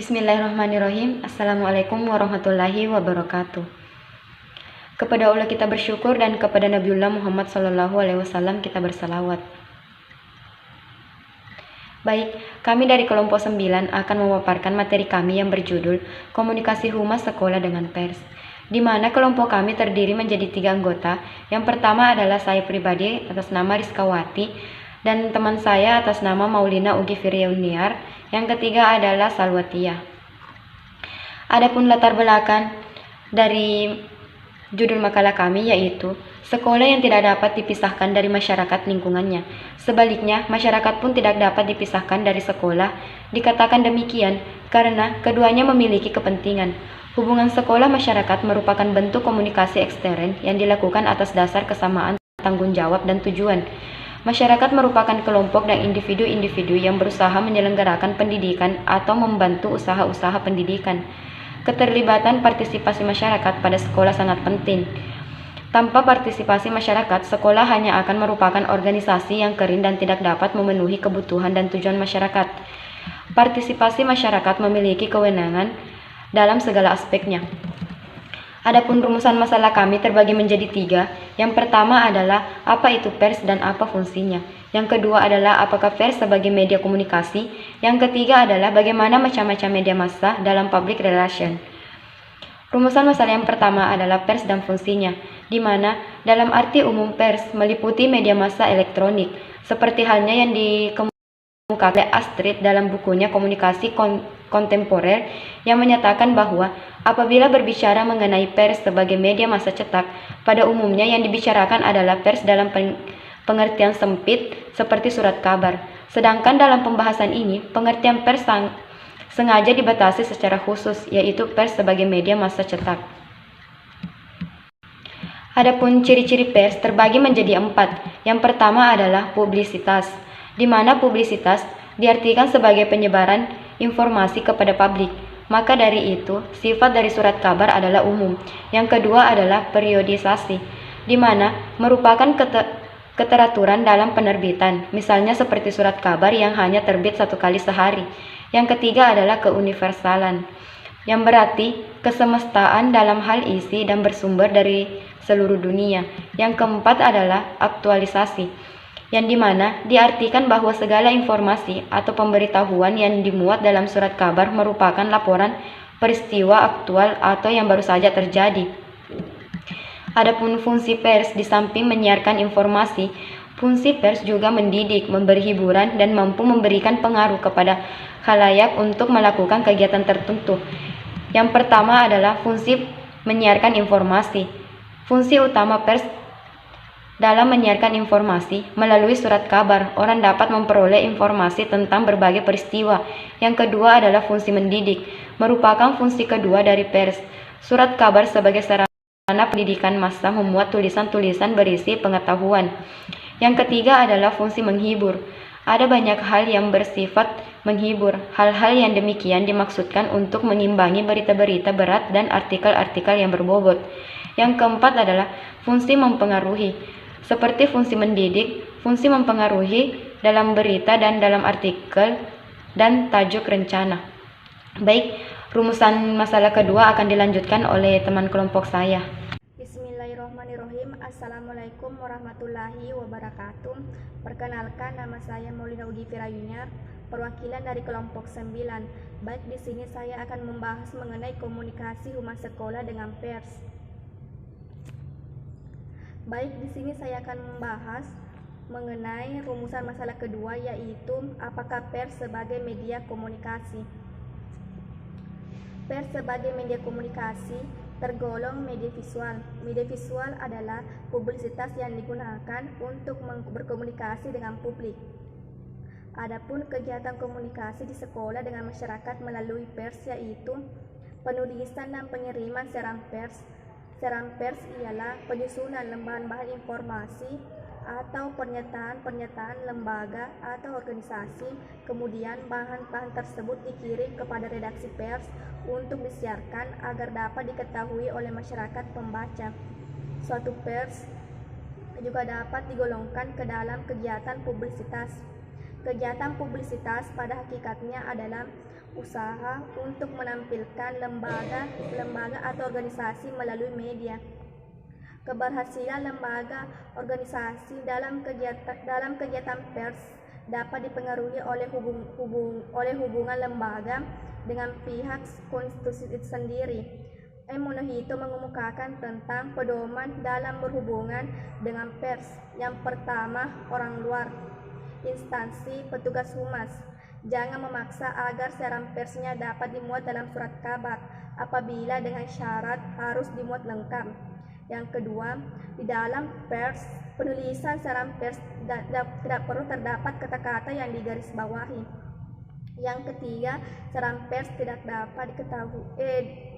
Bismillahirrahmanirrahim. Assalamualaikum warahmatullahi wabarakatuh. Kepada Allah kita bersyukur dan kepada Nabiullah Muhammad SAW kita bersalawat. Baik, kami dari kelompok 9 akan memaparkan materi kami yang berjudul Komunikasi Humas Sekolah dengan Pers, di mana kelompok kami terdiri menjadi 3 anggota. Yang pertama adalah saya pribadi atas nama Rizkawati, dan teman saya atas nama Maulina Ugi Firyauniar. Yang ketiga adalah Salwatia. Adapun latar belakang dari judul makalah kami yaitu sekolah yang tidak dapat dipisahkan dari masyarakat lingkungannya. Sebaliknya, masyarakat pun tidak dapat dipisahkan dari sekolah. Dikatakan demikian karena keduanya memiliki kepentingan. Hubungan sekolah masyarakat merupakan bentuk komunikasi ekstern yang dilakukan atas dasar kesamaan tanggung jawab dan tujuan. Masyarakat merupakan kelompok dan individu-individu yang berusaha menyelenggarakan pendidikan atau membantu usaha-usaha pendidikan. Keterlibatan partisipasi masyarakat pada sekolah sangat penting. Tanpa partisipasi masyarakat, sekolah hanya akan merupakan organisasi yang kering dan tidak dapat memenuhi kebutuhan dan tujuan masyarakat. Partisipasi masyarakat memiliki kewenangan dalam segala aspeknya. Adapun rumusan masalah kami terbagi menjadi 3. Yang pertama adalah apa itu pers dan apa fungsinya. Yang kedua adalah apakah pers sebagai media komunikasi. Yang ketiga adalah bagaimana macam-macam media massa dalam public relation. Rumusan masalah yang pertama adalah pers dan fungsinya, di mana dalam arti umum pers meliputi media massa elektronik, seperti halnya yang dikemukakan oleh Astrid dalam bukunya Komunikasi Kontemporer, yang menyatakan bahwa apabila berbicara mengenai pers sebagai media massa cetak, pada umumnya yang dibicarakan adalah pers dalam pengertian sempit seperti surat kabar. Sedangkan dalam pembahasan ini, pengertian pers sengaja dibatasi secara khusus, yaitu pers sebagai media massa cetak. Adapun ciri-ciri pers terbagi menjadi 4. Yang pertama adalah publisitas, di mana publisitas diartikan sebagai penyebaran informasi kepada publik. Maka dari itu, sifat dari surat kabar adalah umum. Yang kedua adalah periodisasi, di mana merupakan keteraturan dalam penerbitan, misalnya seperti surat kabar yang hanya terbit 1 kali sehari. Yang ketiga adalah keuniversalan, yang berarti kesemestaan dalam hal isi dan bersumber dari seluruh dunia. Yang keempat adalah aktualisasi, yang dimana diartikan bahwa segala informasi atau pemberitahuan yang dimuat dalam surat kabar merupakan laporan peristiwa aktual atau yang baru saja terjadi. Adapun fungsi pers, di samping menyiarkan informasi, fungsi pers juga mendidik, memberi hiburan, dan mampu memberikan pengaruh kepada khalayak untuk melakukan kegiatan tertentu. Yang pertama adalah fungsi menyiarkan informasi. Fungsi utama pers dalam menyiarkan informasi melalui surat kabar, orang dapat memperoleh informasi tentang berbagai peristiwa. Yang kedua adalah fungsi mendidik, merupakan fungsi kedua dari pers. Surat kabar sebagai sarana pendidikan massa memuat tulisan-tulisan berisi pengetahuan. Yang ketiga adalah fungsi menghibur. Ada banyak hal yang bersifat menghibur. Hal-hal yang demikian dimaksudkan untuk mengimbangi berita-berita berat dan artikel-artikel yang berbobot. Yang keempat adalah fungsi mempengaruhi. Seperti fungsi mendidik, fungsi mempengaruhi dalam berita dan dalam artikel dan tajuk rencana. Baik, rumusan masalah kedua akan dilanjutkan oleh teman kelompok saya. Bismillahirrahmanirrahim. Assalamualaikum warahmatullahi wabarakatuh. Perkenalkan, nama saya Maulina Ugi Firyauniar, perwakilan dari kelompok 9. Baik, di sini saya akan membahas mengenai komunikasi humas sekolah dengan pers. Baik, di sini saya akan membahas mengenai rumusan masalah kedua, yaitu apakah pers sebagai media komunikasi. Pers sebagai media komunikasi tergolong media visual. Media visual adalah publisitas yang digunakan untuk berkomunikasi dengan publik. Adapun kegiatan komunikasi di sekolah dengan masyarakat melalui pers yaitu penulisan dan pengiriman siaran pers. Siaran pers ialah penyusunan lembaran-bahan informasi atau pernyataan-pernyataan lembaga atau organisasi. Kemudian bahan-bahan tersebut dikirim kepada redaksi pers untuk disiarkan agar dapat diketahui oleh masyarakat pembaca. Suatu pers juga dapat digolongkan ke dalam kegiatan publisitas. Kegiatan publisitas pada hakikatnya adalah usaha untuk menampilkan lembaga atau organisasi melalui media. Keberhasilan lembaga organisasi dalam kegiatan pers dapat dipengaruhi oleh hubungan lembaga dengan pihak konstitusi itu sendiri. Monohito mengemukakan tentang pedoman dalam berhubungan dengan pers. Yang pertama, orang luar. Instansi petugas humas. Jangan memaksa agar siaran persnya dapat dimuat dalam surat kabar apabila dengan syarat harus dimuat lengkap. Yang kedua, di dalam pers, penulisan siaran pers tidak perlu terdapat kata-kata yang digarisbawahi. Yang ketiga, siaran pers tidak dapat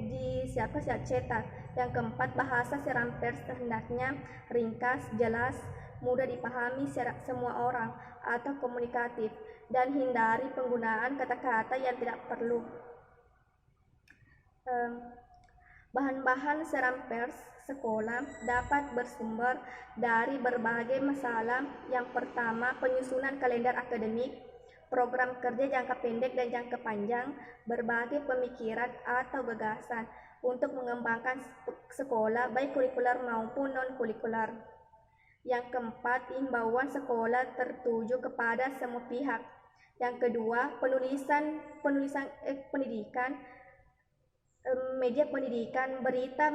disiapkan secara cetak. Yang keempat, bahasa siaran pers hendaknya ringkas, jelas, mudah dipahami semua orang atau komunikatif, dan hindari penggunaan kata-kata yang tidak perlu. Bahan-bahan siaran pers sekolah dapat bersumber dari berbagai masalah. Yang pertama, penyusunan kalender akademik, program kerja jangka pendek dan jangka panjang, berbagai pemikiran atau gagasan untuk mengembangkan sekolah baik kurikuler maupun non-kurikuler. Yang keempat, imbauan sekolah tertuju kepada semua pihak. Yang kedua, penulisan pendidikan, media pendidikan. Berita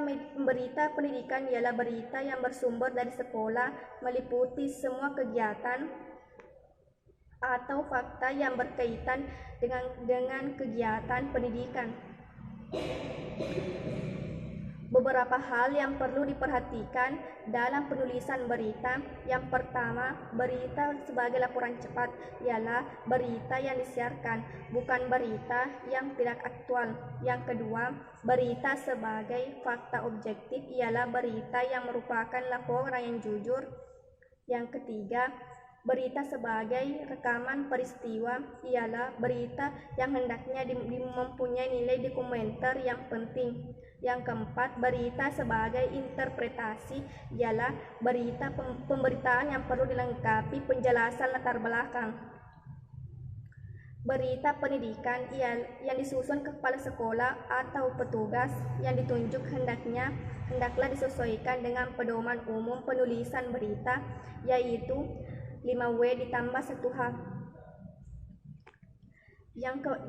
pendidikan ialah berita yang bersumber dari sekolah, meliputi semua kegiatan atau fakta yang berkaitan dengan kegiatan pendidikan. Beberapa hal yang perlu diperhatikan dalam penulisan berita. Yang pertama, berita sebagai laporan cepat ialah berita yang disiarkan, bukan berita yang tidak aktual. Yang kedua, berita sebagai fakta objektif ialah berita yang merupakan laporan yang jujur. Yang ketiga, berita sebagai rekaman peristiwa ialah berita yang hendaknya mempunyai nilai dokumenter yang penting. Yang keempat, berita sebagai interpretasi ialah berita pemberitaan yang perlu dilengkapi penjelasan latar belakang. Berita pendidikan yang disusun ke kepala sekolah atau petugas yang ditunjuk hendaklah disesuaikan dengan pedoman umum penulisan berita, yaitu 5W ditambah 1H.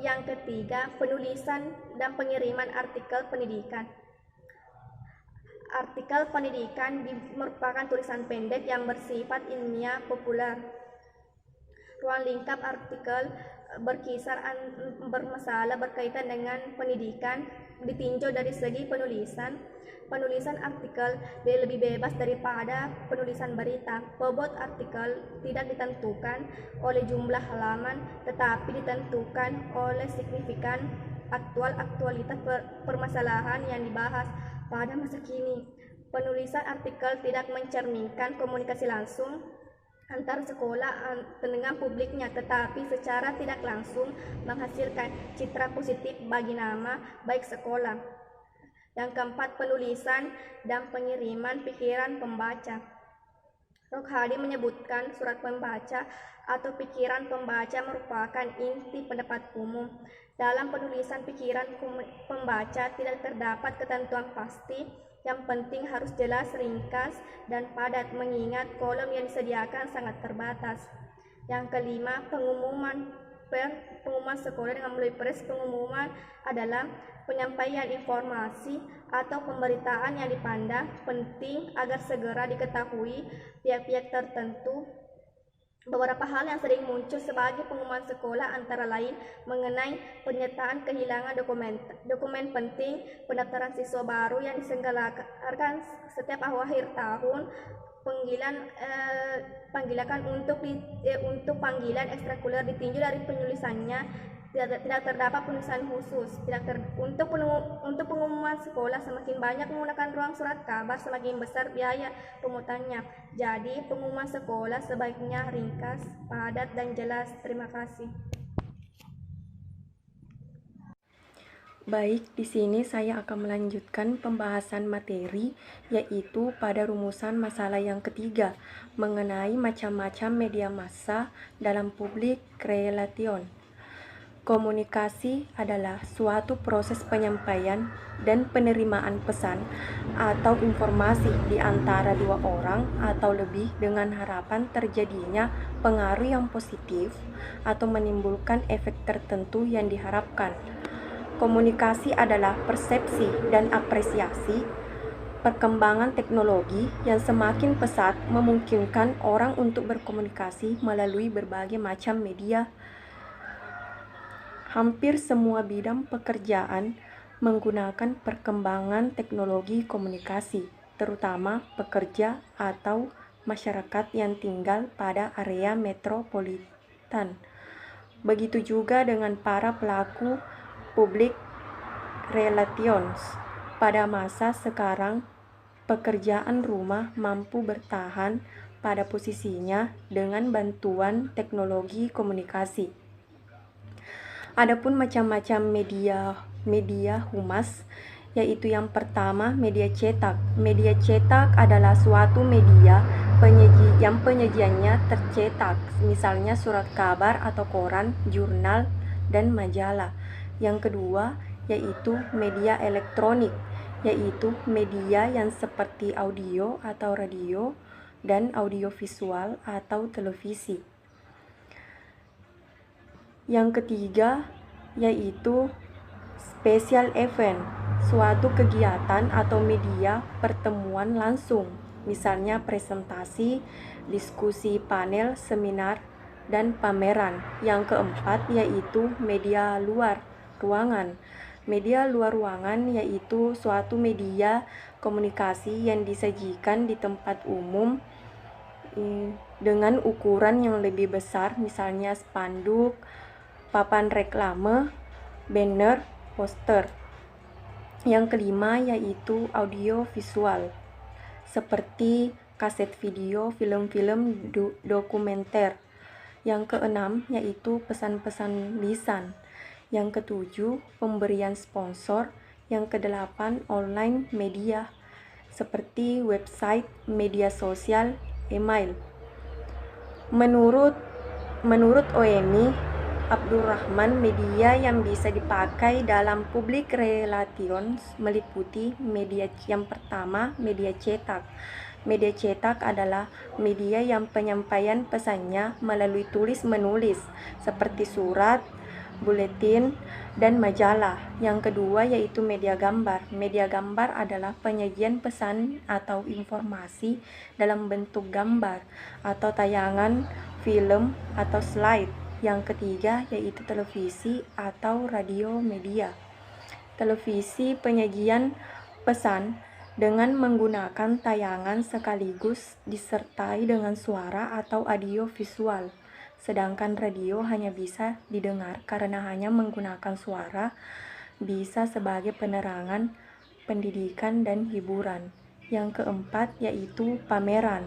Yang ketiga, penulisan dan pengiriman artikel pendidikan. Artikel pendidikan merupakan tulisan pendek yang bersifat ilmiah populer. Ruang lingkap artikel bermasalah berkaitan dengan pendidikan ditinjau dari segi penulisan. Penulisan artikel lebih bebas daripada penulisan berita. Bobot artikel tidak ditentukan oleh jumlah halaman, tetapi ditentukan oleh signifikan aktualitas permasalahan yang dibahas pada masa kini. Penulisan artikel tidak mencerminkan komunikasi langsung antara sekolah dengan publiknya, tetapi secara tidak langsung menghasilkan citra positif bagi nama baik sekolah. Yang keempat, penulisan dan pengiriman pikiran pembaca. Rokhadi menyebutkan surat pembaca atau pikiran pembaca merupakan inti pendapat umum. Dalam penulisan pikiran pembaca tidak terdapat ketentuan pasti. Yang penting harus jelas, ringkas, dan padat, mengingat kolom yang disediakan sangat terbatas. Yang kelima, pengumuman sekolah dengan melalui pers. Pengumuman adalah penyampaian informasi atau pemberitaan yang dipandang penting agar segera diketahui pihak-pihak tertentu. Beberapa hal yang sering muncul sebagai pengumuman sekolah antara lain mengenai penyertaan kehilangan dokumen penting, pendaftaran siswa baru yang diselenggarakan setiap akhir tahun, panggilan untuk panggilan ekstrakurikuler ditinjau dari penulisannya. Tidak terdapat penulisan khusus. Untuk pengumuman sekolah, semakin banyak menggunakan ruang surat kabar, semakin besar biaya pemutannya. Jadi pengumuman sekolah sebaiknya ringkas, padat, dan jelas. Terima kasih. Baik, di sini saya akan melanjutkan pembahasan materi, yaitu pada rumusan masalah yang ketiga mengenai macam-macam media massa dalam public relation. Komunikasi adalah suatu proses penyampaian dan penerimaan pesan atau informasi di antara dua orang atau lebih dengan harapan terjadinya pengaruh yang positif atau menimbulkan efek tertentu yang diharapkan. Komunikasi adalah persepsi dan apresiasi perkembangan teknologi yang semakin pesat memungkinkan orang untuk berkomunikasi melalui berbagai macam media. Hampir semua bidang pekerjaan menggunakan perkembangan teknologi komunikasi, terutama pekerja atau masyarakat yang tinggal pada area metropolitan. Begitu juga dengan para pelaku public relations. Pada masa sekarang, pekerjaan rumah mampu bertahan pada posisinya dengan bantuan teknologi komunikasi. Adapun macam-macam media humas, yaitu yang pertama media cetak. Media cetak adalah suatu media yang penyajiannya tercetak, misalnya surat kabar atau koran, jurnal, dan majalah. Yang kedua yaitu media elektronik, yaitu media yang seperti audio atau radio dan audiovisual atau televisi. Yang ketiga yaitu special event, suatu kegiatan atau media pertemuan langsung, misalnya presentasi, diskusi panel, seminar, dan pameran. Yang keempat yaitu media luar ruangan. Media luar ruangan yaitu suatu media komunikasi yang disajikan di tempat umum dengan ukuran yang lebih besar, misalnya spanduk, papan reklame, banner, poster. Yang kelima yaitu audio visual, seperti kaset video, film-film dokumenter. Yang keenam yaitu pesan-pesan lisan. Yang ketujuh pemberian sponsor. Yang kedelapan online media, seperti website, media sosial, email. Menurut OMI Abdurrahman, media yang bisa dipakai dalam public relations meliputi media yang pertama, media cetak. Media cetak adalah media yang penyampaian pesannya melalui tulis-menulis, seperti surat, buletin, dan majalah. Yang kedua yaitu media gambar. Media gambar adalah penyajian pesan atau informasi dalam bentuk gambar atau tayangan film atau slide. Yang ketiga yaitu televisi atau radio media. Televisi penyajian pesan dengan menggunakan tayangan sekaligus disertai dengan suara atau audio visual. Sedangkan radio hanya bisa didengar karena hanya menggunakan suara, bisa sebagai penerangan, pendidikan, dan hiburan. Yang keempat yaitu pameran,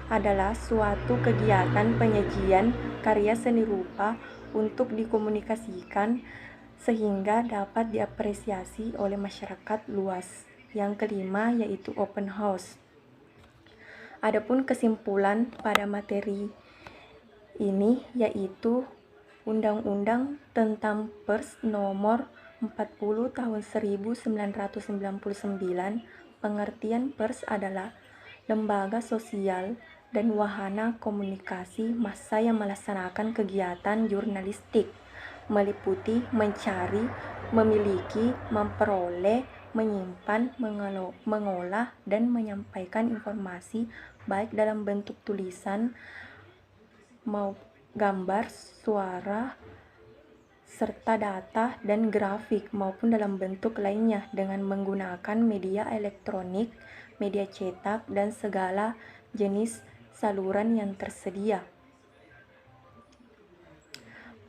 adalah suatu kegiatan penyajian karya seni rupa untuk dikomunikasikan sehingga dapat diapresiasi oleh masyarakat luas. Yang kelima yaitu open house. Adapun kesimpulan pada materi ini yaitu Undang-Undang tentang Pers Nomor 40 Tahun 1999. Pengertian pers adalah lembaga sosial dan wahana komunikasi massa yang melaksanakan kegiatan jurnalistik, meliputi mencari, memiliki, memperoleh, menyimpan, mengolah, dan menyampaikan informasi baik dalam bentuk tulisan, gambar, suara, serta data dan grafik maupun dalam bentuk lainnya dengan menggunakan media elektronik, media cetak, dan segala jenis saluran yang tersedia.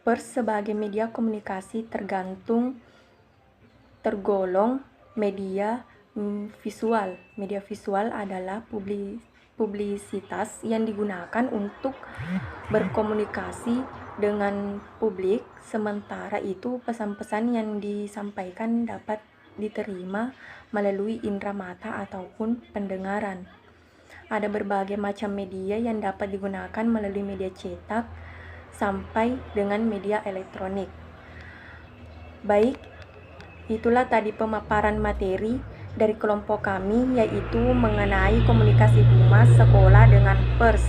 Pers sebagai media komunikasi tergolong media visual. Media visual adalah publisitas yang digunakan untuk berkomunikasi dengan publik, sementara itu pesan-pesan yang disampaikan dapat diterima melalui indera mata ataupun pendengaran. Ada berbagai macam media yang dapat digunakan melalui media cetak sampai dengan media elektronik. Baik, itulah tadi pemaparan materi dari kelompok kami, yaitu mengenai komunikasi humas sekolah dengan pers.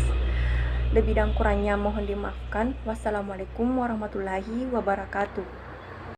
Lebih dan kurangnya mohon dimaafkan. Wassalamualaikum warahmatullahi wabarakatuh.